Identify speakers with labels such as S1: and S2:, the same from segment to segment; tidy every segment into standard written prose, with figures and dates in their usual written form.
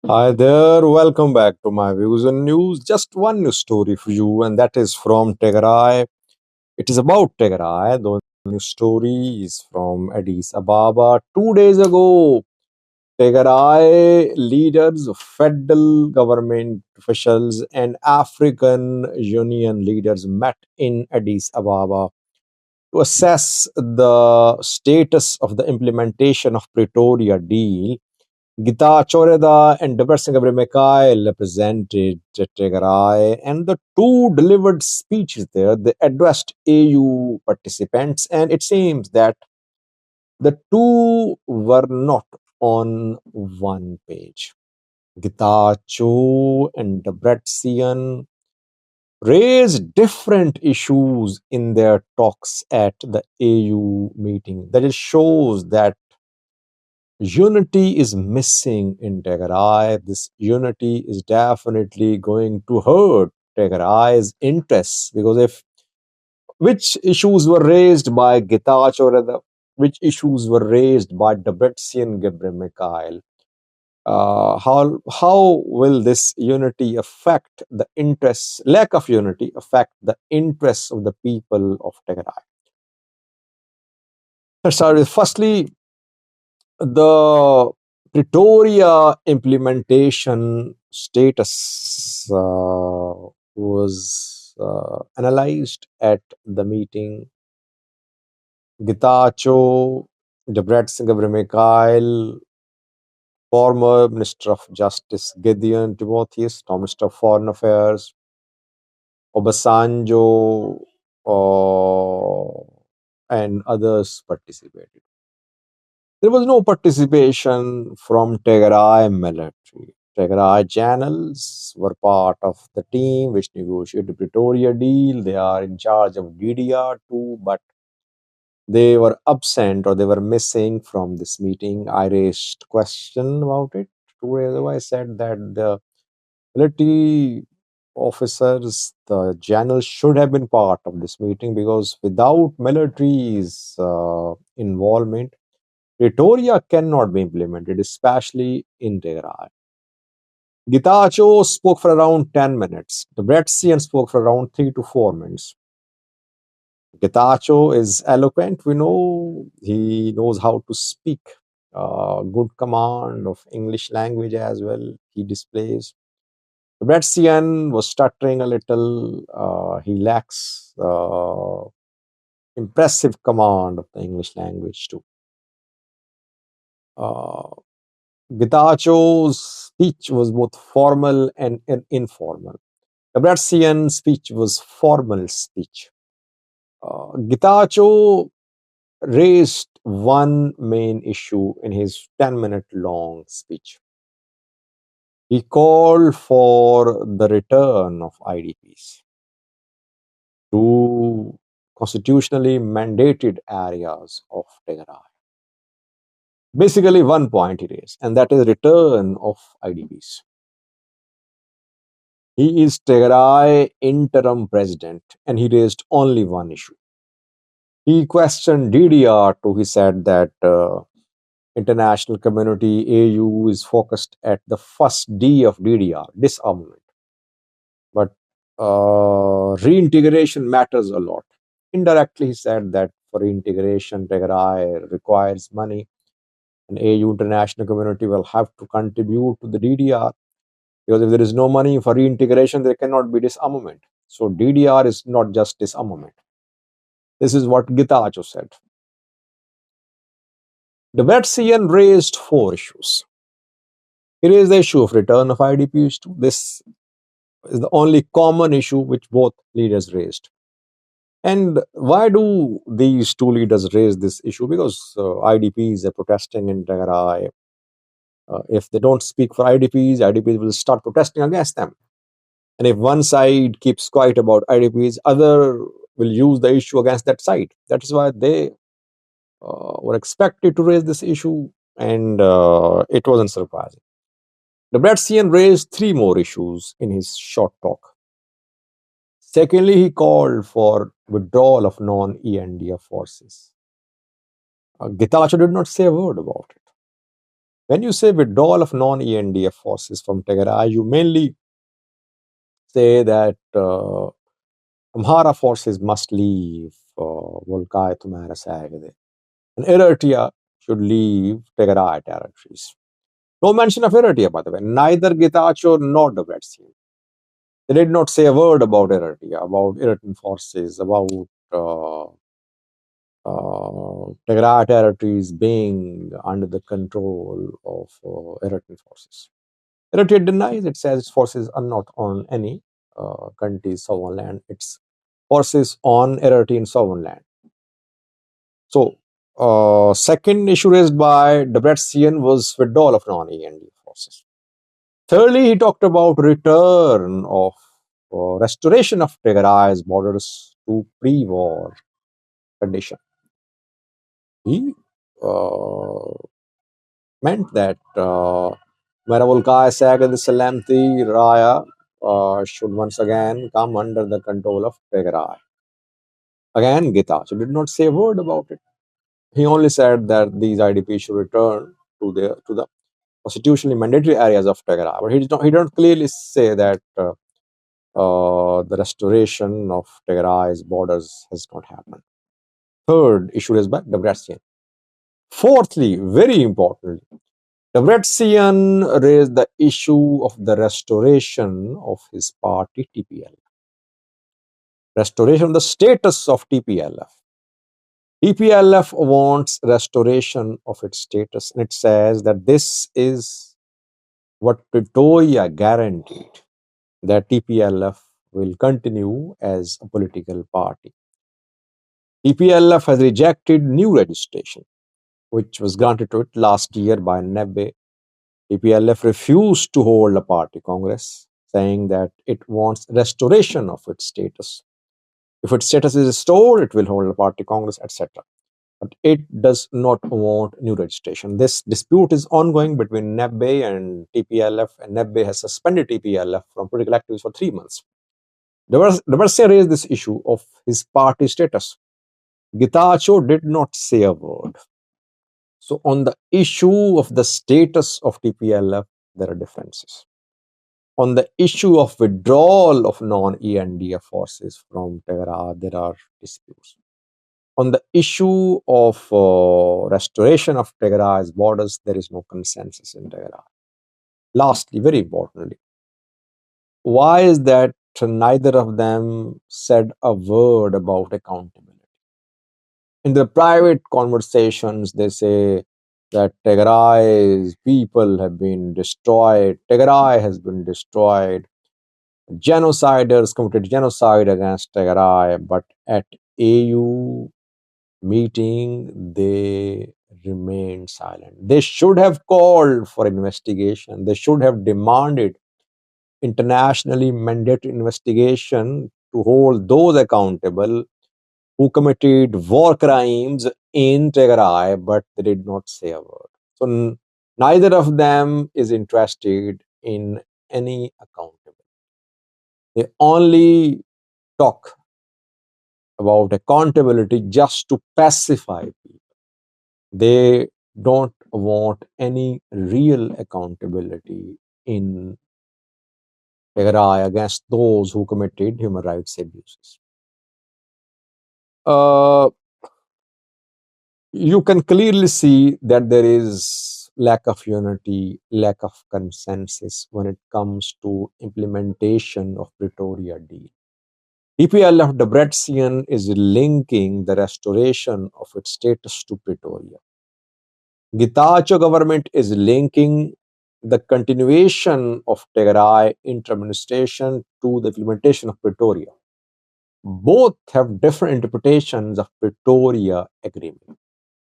S1: Hi there, welcome back to my views and news. Just one news story for you, and that is from Tigray. It is about Tigray. The news story is from Addis Ababa. 2 days ago, Tigray leaders, federal government officials, and African Union leaders met in Addis Ababa to assess the status of the implementation of Pretoria deal. Getachew Reda and Debretsion Gebremichael represented Tigray, and the two delivered speeches there. They addressed AU participants, and it seems that the two were not on one page. Getachew and Debretsion raised different issues in their talks at the AU meeting. That just shows that unity is missing in Tigray. This unity is definitely going to hurt Tigray's interests, because if which issues were raised by Getachew Reda, which issues were raised by Debretsion Gebremichael, how will this unity affect the interests, lack of unity affect the interests of the people of Tigray? Let's start with firstly the Pretoria implementation status was analyzed at the meeting. Getachew Debretsion Gebremichael, former Minister of Justice Gideon Timotheus, now Minister of Foreign Affairs, Obasanjo, and others participated. There was no participation from Tigray military. Tigray channels were part of the team which negotiated the Pretoria deal. They are in charge of DDR too, but they were absent or they were missing from this meeting. I raised question about it. 2 days ago, I said that the military officers, the generals should have been part of this meeting, because without military's involvement, Pretoria cannot be implemented, especially in Tigray. Getachew spoke for around 10 minutes. Debretsion spoke for around 3 to 4 minutes. Getachew is eloquent. We know he knows how to speak. Good command of English language as well. He displays. Debretsion was stuttering a little. He lacks impressive command of the English language too. Getachew's speech was both formal and informal. Debretsian's speech was formal speech. Getachew raised one main issue in his 10-minute long speech. He called for the return of IDPs to constitutionally mandated areas of Tigray. Basically, one point he raised, and that is return of IDPs. He is Tigray interim president, and he raised only one issue. He questioned DDR too. He said that international community AU is focused at the first D of DDR, disarmament. But reintegration matters a lot. Indirectly, he said that for reintegration, Tigray requires money, and AU international community will have to contribute to the DDR, because if there is no money for reintegration, there cannot be disarmament. So DDR is not just disarmament. This is what Getachew said. Debretsion raised 4 issues. He raised the issue of return of IDPs too. This is the only common issue which both leaders raised. And why do these two leaders raise this issue? Because IDPs are protesting in Tigray. If they don't speak for IDPs, IDPs will start protesting against them. And if one side keeps quiet about IDPs, other will use the issue against that side. That is why they were expected to raise this issue, and it wasn't surprising. Debretsion raised 3 more issues in his short talk. Secondly, he called for withdrawal of non-ENDF forces. Getachew did not say a word about it. When you say withdrawal of non-ENDF forces from Tigray, you mainly say that Amhara forces must leave Volkai Tumara Sagade. And Eritrea should leave Tigray territories. No mention of Eritrea, by the way. Neither Getachew nor Debretsion. They did not say a word about Eritrea, about Eritrean forces, about Tigray territories being under the control of Eritrean forces. Eritrea denies. It says its forces are not on any country's sovereign land. Its forces on Eritrean sovereign land. So, second issue raised by Debretsion was withdrawal of non-END forces. Thirdly, he talked about return of restoration of Tigray's borders to pre-war condition. He meant that Maravolkai Saga the Salamti Raya should once again come under the control of Tigray. Again, Getachew did not say a word about it. He only said that these IDPs should return to the constitutionally mandatory areas of Tigray. But he don't clearly say that the restoration of Tigray's borders has not happened. Third issue is by Debretsion. Fourthly, very importantly, Debretsion raised the issue of the restoration of his party TPL. Restoration of the status of TPLF. TPLF wants restoration of its status, and it says that this is what Pretoria guaranteed, that TPLF will continue as a political party. TPLF has rejected new registration, which was granted to it last year by NEBE. TPLF refused to hold a party congress, saying that it wants restoration of its status. If its status is restored, it will hold a party congress, etc. But it does not want new registration. This dispute is ongoing between NEBE and TPLF, and NEBE has suspended TPLF from political activities for 3 months. Debretsion raised this issue of his party status. Getachew did not say a word. So on the issue of the status of TPLF, there are differences. On the issue of withdrawal of non-ENDF forces from Tigray, there are disputes. On the issue of restoration of Tigray's borders, there is no consensus in Tigray. Lastly, very importantly, why is that neither of them said a word about accountability? In the private conversations, they say that Tigray's people have been destroyed, Tigray has been destroyed, genociders committed genocide against Tigray, but at AU meeting, they remained silent. They should have called for investigation. They should have demanded internationally mandated investigation to hold those accountable who committed war crimes in Tigray, but they did not say a word. So neither of them is interested in any accountability. They only talk about accountability just to pacify people. They don't want any real accountability in Tigray against those who committed human rights abuses. You can clearly see that there is lack of unity, lack of consensus when it comes to implementation of Pretoria deal. TPLF Debretsion is linking the restoration of its status to Pretoria. Getachew government is linking the continuation of Tigray inter-administration to the implementation of Pretoria. Both have different interpretations of Pretoria Agreement.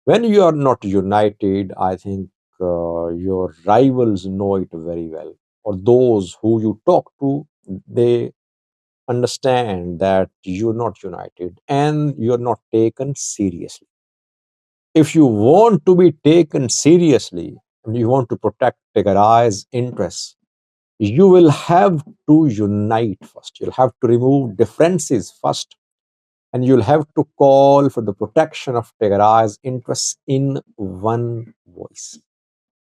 S1: When you are not united, I think your rivals know it very well, or those who you talk to, they understand that you're not united and you're not taken seriously. If you want to be taken seriously and you want to protect Tigray's interests, you will have to unite first. You'll have to remove differences first, and you'll have to call for the protection of Tigray's interests in one voice.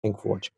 S1: Thank you for watching.